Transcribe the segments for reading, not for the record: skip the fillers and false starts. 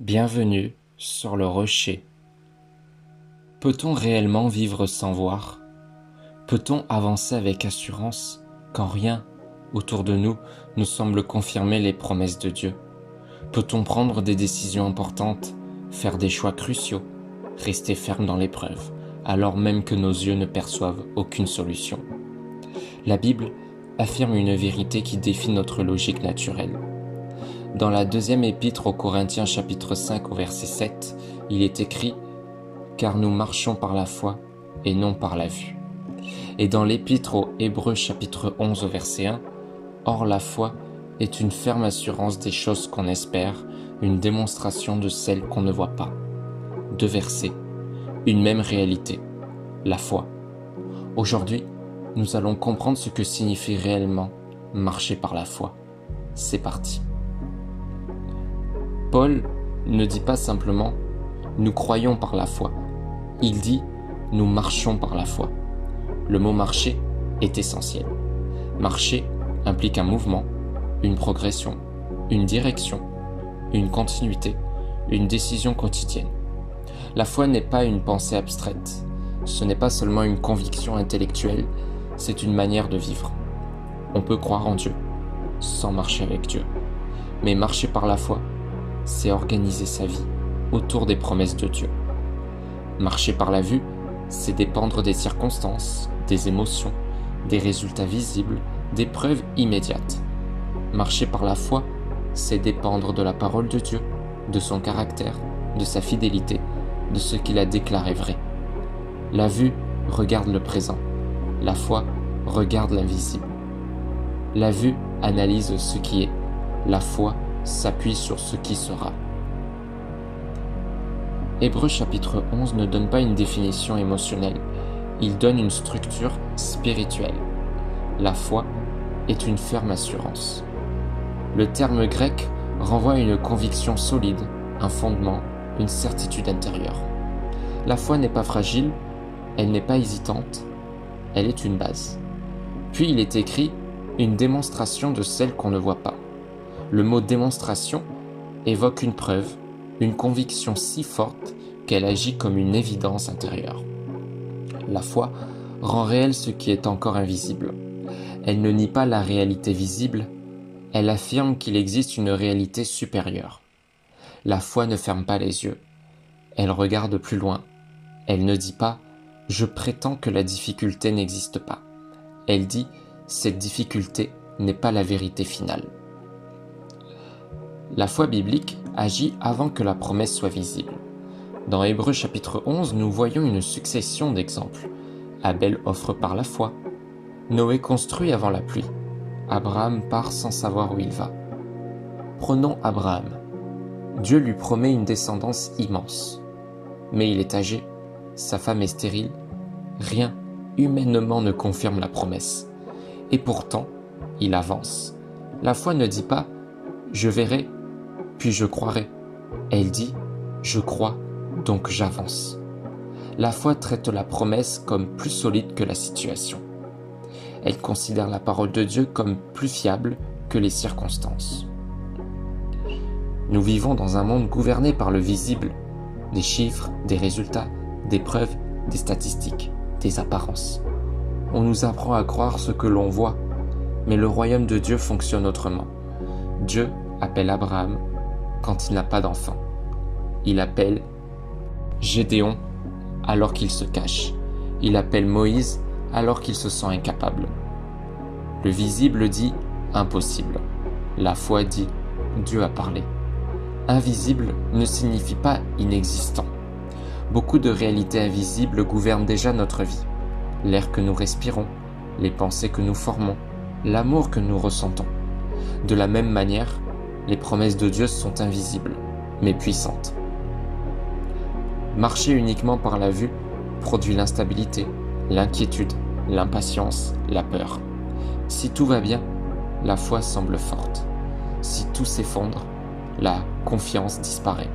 Bienvenue sur le rocher. Peut-on réellement vivre sans voir? Peut-on avancer avec assurance quand rien autour de nous nous semble confirmer les promesses de Dieu? Peut-on prendre des décisions importantes, faire des choix cruciaux, rester ferme dans l'épreuve, alors même que nos yeux ne perçoivent aucune solution? La Bible affirme une vérité qui défie notre logique naturelle. Dans la deuxième épître aux Corinthiens chapitre 5 au verset 7, il est écrit « Car nous marchons par la foi et non par la vue ». Et dans l'épître aux Hébreux chapitre 11 au verset 1, « Or la foi est une ferme assurance des choses qu'on espère, une démonstration de celles qu'on ne voit pas ». Deux versets, une même réalité, la foi. Aujourd'hui, nous allons comprendre ce que signifie réellement marcher par la foi. C'est parti. Paul ne dit pas simplement « nous croyons par la foi », il dit « nous marchons par la foi ». Le mot « marcher » est essentiel. Marcher implique un mouvement, une progression, une direction, une continuité, une décision quotidienne. La foi n'est pas une pensée abstraite, ce n'est pas seulement une conviction intellectuelle, c'est une manière de vivre. On peut croire en Dieu sans marcher avec Dieu, mais marcher par la foi, c'est organiser sa vie autour des promesses de Dieu. Marcher par la vue, c'est dépendre des circonstances, des émotions, des résultats visibles, des preuves immédiates. Marcher par la foi, c'est dépendre de la parole de Dieu, de son caractère, de sa fidélité, de ce qu'il a déclaré vrai. La vue regarde le présent, la foi regarde l'invisible. La vue analyse ce qui est, la foi s'appuie sur ce qui sera. Hébreux chapitre 11 ne donne pas une définition émotionnelle, il donne une structure spirituelle. La foi est une ferme assurance. Le terme grec renvoie à une conviction solide, un fondement, une certitude intérieure. La foi n'est pas fragile, elle n'est pas hésitante, elle est une base. Puis il est écrit une démonstration de celle qu'on ne voit pas. Le mot démonstration évoque une preuve, une conviction si forte qu'elle agit comme une évidence intérieure. La foi rend réel ce qui est encore invisible. Elle ne nie pas la réalité visible, elle affirme qu'il existe une réalité supérieure. La foi ne ferme pas les yeux, elle regarde plus loin. Elle ne dit pas « je prétends que la difficulté n'existe pas ». Elle dit « cette difficulté n'est pas la vérité finale ». La foi biblique agit avant que la promesse soit visible. Dans Hébreux chapitre 11, nous voyons une succession d'exemples. Abel offre par la foi. Noé construit avant la pluie. Abraham part sans savoir où il va. Prenons Abraham. Dieu lui promet une descendance immense. Mais il est âgé, sa femme est stérile. Rien, humainement, ne confirme la promesse. Et pourtant, il avance. La foi ne dit pas « je verrai ». Puis je croirai. Elle dit « je crois, donc j'avance ». La foi traite la promesse comme plus solide que la situation. Elle considère la parole de Dieu comme plus fiable que les circonstances. Nous vivons dans un monde gouverné par le visible, des chiffres, des résultats, des preuves, des statistiques, des apparences. On nous apprend à croire ce que l'on voit, mais le royaume de Dieu fonctionne autrement. Dieu appelle Abraham quand il n'a pas d'enfant. Il appelle Gédéon alors qu'il se cache. Il appelle Moïse alors qu'il se sent incapable. Le visible dit impossible. La foi dit Dieu a parlé. Invisible ne signifie pas inexistant. Beaucoup de réalités invisibles gouvernent déjà notre vie. L'air que nous respirons, les pensées que nous formons, l'amour que nous ressentons. De la même manière, les promesses de Dieu sont invisibles, mais puissantes. Marcher uniquement par la vue produit l'instabilité, l'inquiétude, l'impatience, la peur. Si tout va bien, la foi semble forte. Si tout s'effondre, la confiance disparaît.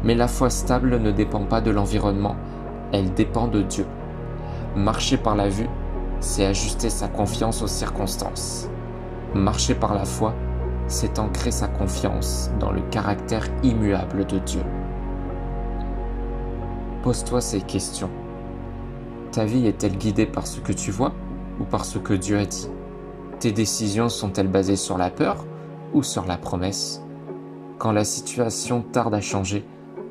Mais la foi stable ne dépend pas de l'environnement, elle dépend de Dieu. Marcher par la vue, c'est ajuster sa confiance aux circonstances. Marcher par la foi, c'est ancrer sa confiance dans le caractère immuable de Dieu. Pose-toi ces questions. Ta vie est-elle guidée par ce que tu vois ou par ce que Dieu a dit? Tes décisions sont-elles basées sur la peur ou sur la promesse? Quand la situation tarde à changer,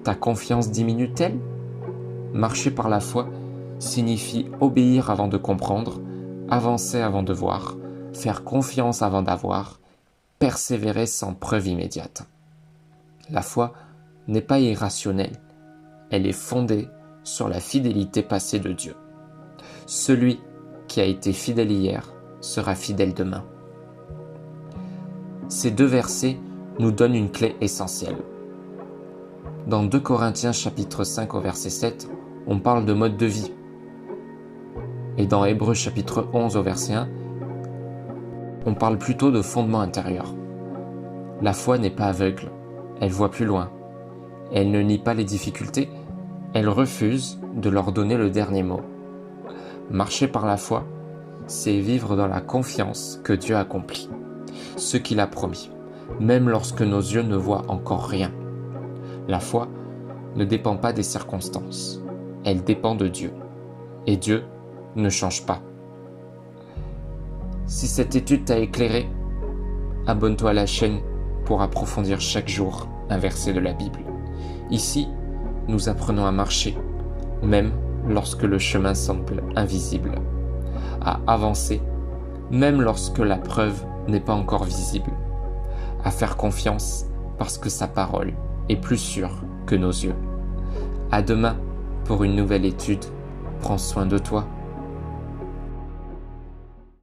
ta confiance diminue-t-elle? Marcher par la foi signifie obéir avant de comprendre, avancer avant de voir, faire confiance avant d'avoir, persévérer sans preuve immédiate. La foi n'est pas irrationnelle, elle est fondée sur la fidélité passée de Dieu. Celui qui a été fidèle hier sera fidèle demain. Ces 2 versets nous donnent une clé essentielle. Dans 2 Corinthiens chapitre 5 au verset 7, on parle de mode de vie. Et dans Hébreux chapitre 11 au verset 1, on parle plutôt de fondement intérieur. La foi n'est pas aveugle, elle voit plus loin. Elle ne nie pas les difficultés, elle refuse de leur donner le dernier mot. Marcher par la foi, c'est vivre dans la confiance que Dieu accomplit, ce qu'il a promis, même lorsque nos yeux ne voient encore rien. La foi ne dépend pas des circonstances, elle dépend de Dieu. Et Dieu ne change pas. Si cette étude t'a éclairé, abonne-toi à la chaîne pour approfondir chaque jour un verset de la Bible. Ici, nous apprenons à marcher, même lorsque le chemin semble invisible, à avancer, même lorsque la preuve n'est pas encore visible, à faire confiance parce que sa parole est plus sûre que nos yeux. À demain pour une nouvelle étude. Prends soin de toi.